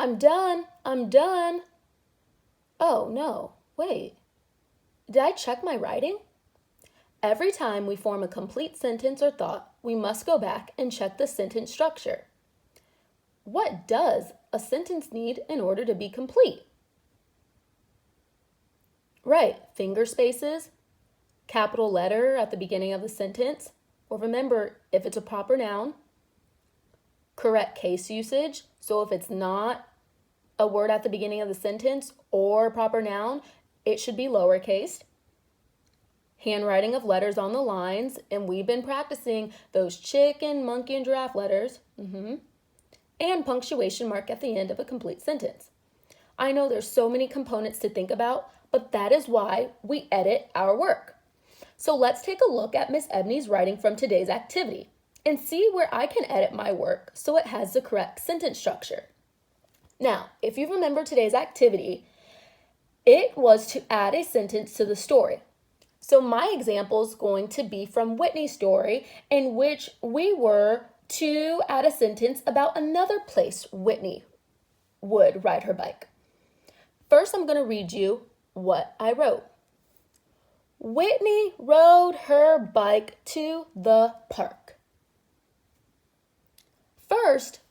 I'm done. I'm done. Oh, no. Wait. Did I check my writing? Every time we form a complete sentence or thought, we must go back and check the sentence structure. What does a sentence need in order to be complete? Right, finger spaces, capital letter at the beginning of the sentence, or remember, if it's a proper noun, correct case usage, so if it's not a word at the beginning of the sentence or a proper noun, it should be lowercase. Handwriting of letters on the lines, and we've been practicing those chicken, monkey, and giraffe letters, and punctuation mark at the end of a complete sentence. I know there's so many components to think about, but that is why we edit our work. So let's take a look at Miss Ebony's writing from today's activity and see where I can edit my work so it has the correct sentence structure. Now, if you remember today's activity, it was to add a sentence to the story. So my example is going to be from Whitney's story, in which we were to add a sentence about another place Whitney would ride her bike. First, I'm going to read you what I wrote. Whitney rode her bike to the park. First,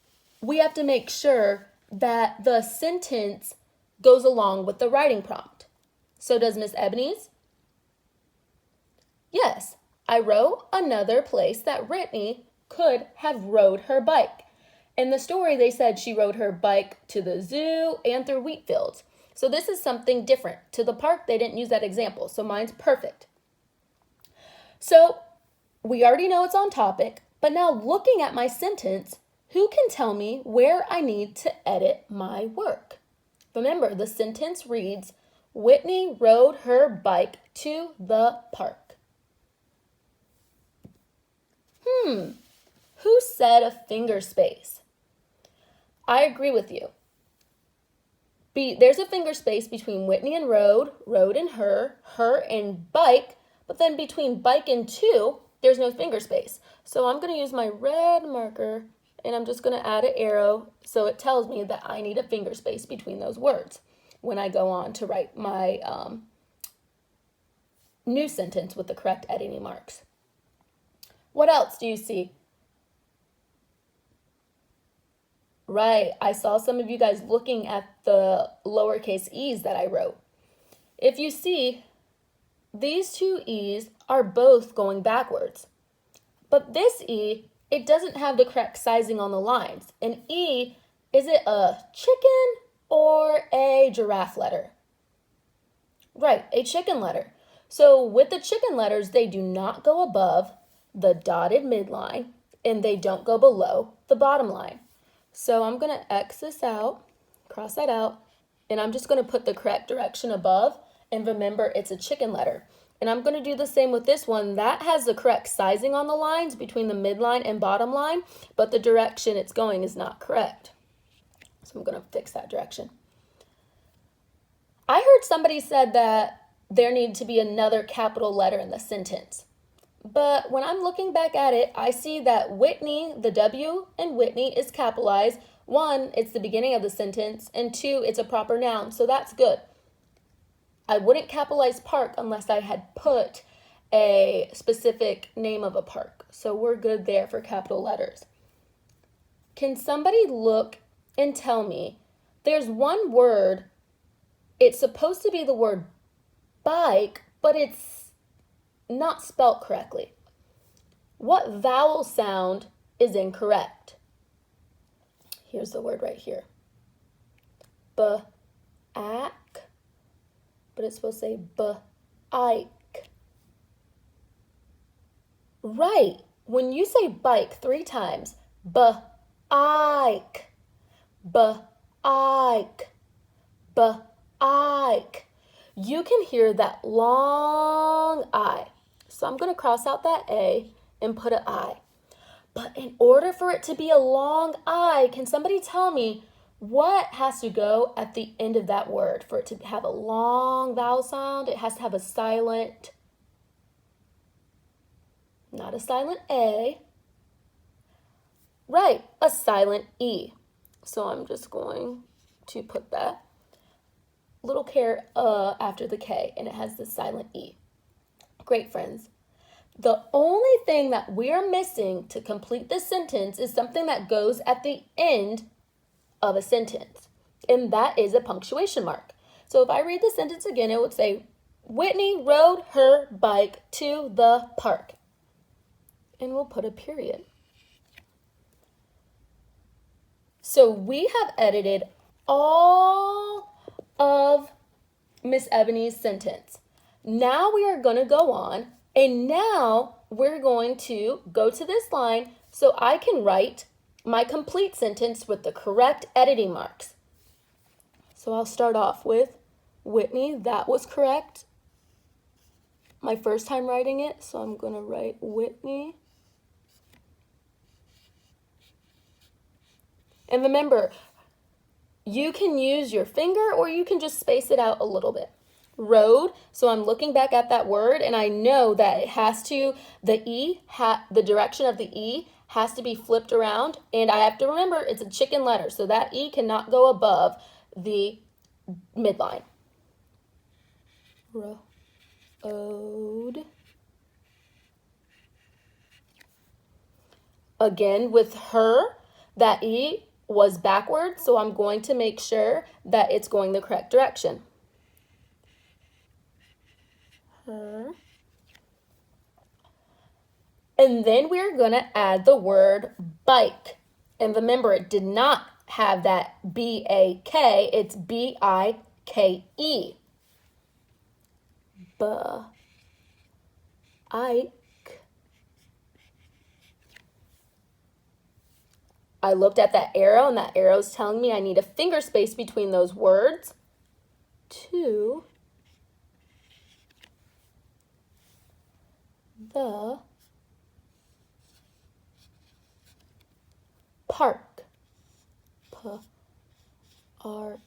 we have to make sure that the sentence goes along with the writing prompt. So does Miss Ebony's? Yes, I wrote another place that Whitney could have rode her bike. In the story, they said she rode her bike to the zoo and through wheat fields. So this is something different. To the park, they didn't use that example, so mine's perfect. So we already know it's on topic, but now looking at my sentence, who can tell me where I need to edit my work? Remember, the sentence reads, Whitney rode her bike to the park. Who said a finger space? I agree with you. There's a finger space between Whitney and rode and her and bike, but then between bike and to, there's no finger space. So I'm going to use my red marker and I'm just going to add an arrow so it tells me that I need a finger space between those words when I go on to write my new sentence with the correct editing marks. What else do you see? Right, I saw some of you guys looking at the lowercase e's that I wrote. If you see, these two e's are both going backwards. But this e, it doesn't have the correct sizing on the lines. An e, is it a chicken or a giraffe letter? Right, a chicken letter. So with the chicken letters, they do not go above the dotted midline, and they don't go below the bottom line. So I'm going to X this out, cross that out, and I'm just going to put the correct direction above, and remember it's a chicken letter. And I'm going to do the same with this one. That has the correct sizing on the lines between the midline and bottom line, but the direction it's going is not correct. So I'm going to fix that direction. I heard somebody said that there needed to be another capital letter in the sentence. But when I'm looking back at it, I see that Whitney, the W in Whitney is capitalized. One, it's the beginning of the sentence, and two, it's a proper noun, so that's good. I wouldn't capitalize park unless I had put a specific name of a park. So we're good there for capital letters. Can somebody look and tell me, there's one word, it's supposed to be the word bike, but it's not spelt correctly. What vowel sound is incorrect? Here's the word right here. B-ack, but it's supposed to say b-ike. Right, when you say bike 3 times, b-ike, b-ike, b-ike, you can hear that long I. So I'm going to cross out that A and put an I. But in order for it to be a long I, can somebody tell me what has to go at the end of that word for it to have a long vowel sound? It has to have a silent, not a silent A. Right, a silent E. So I'm just going to put that little care after the K, and it has the silent E. Great, friends. The only thing that we're missing to complete this sentence is something that goes at the end of a sentence, and that is a punctuation mark. So if I read the sentence again, it would say, Whitney rode her bike to the park. And we'll put a period. So we have edited all of Miss Ebony's sentence. Now we are going to go on, and now we're going to go to this line so I can write my complete sentence with the correct editing marks. So I'll start off with Whitney, that was correct. My first time writing it, so I'm going to write Whitney. And remember, you can use your finger or you can just space it out a little bit. Road, so I'm looking back at that word and I know that it has to, the direction of the E has to be flipped around, and I have to remember it's a chicken letter, so that E cannot go above the midline. Road. Again, with her, that E was backwards, so I'm going to make sure that it's going the correct direction. Her. And then we're going to add the word bike. And remember, it did not have that B-A-K, it's B-I-K-E. Ike. I looked at that arrow, and that arrow is telling me I need a finger space between those words. To the park. Park.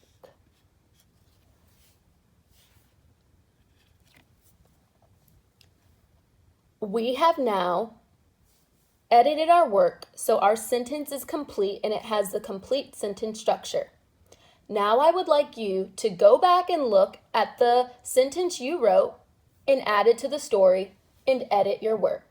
We have now edited our work so our sentence is complete and it has the complete sentence structure. Now I would like you to go back and look at the sentence you wrote and add it to the story and edit your work.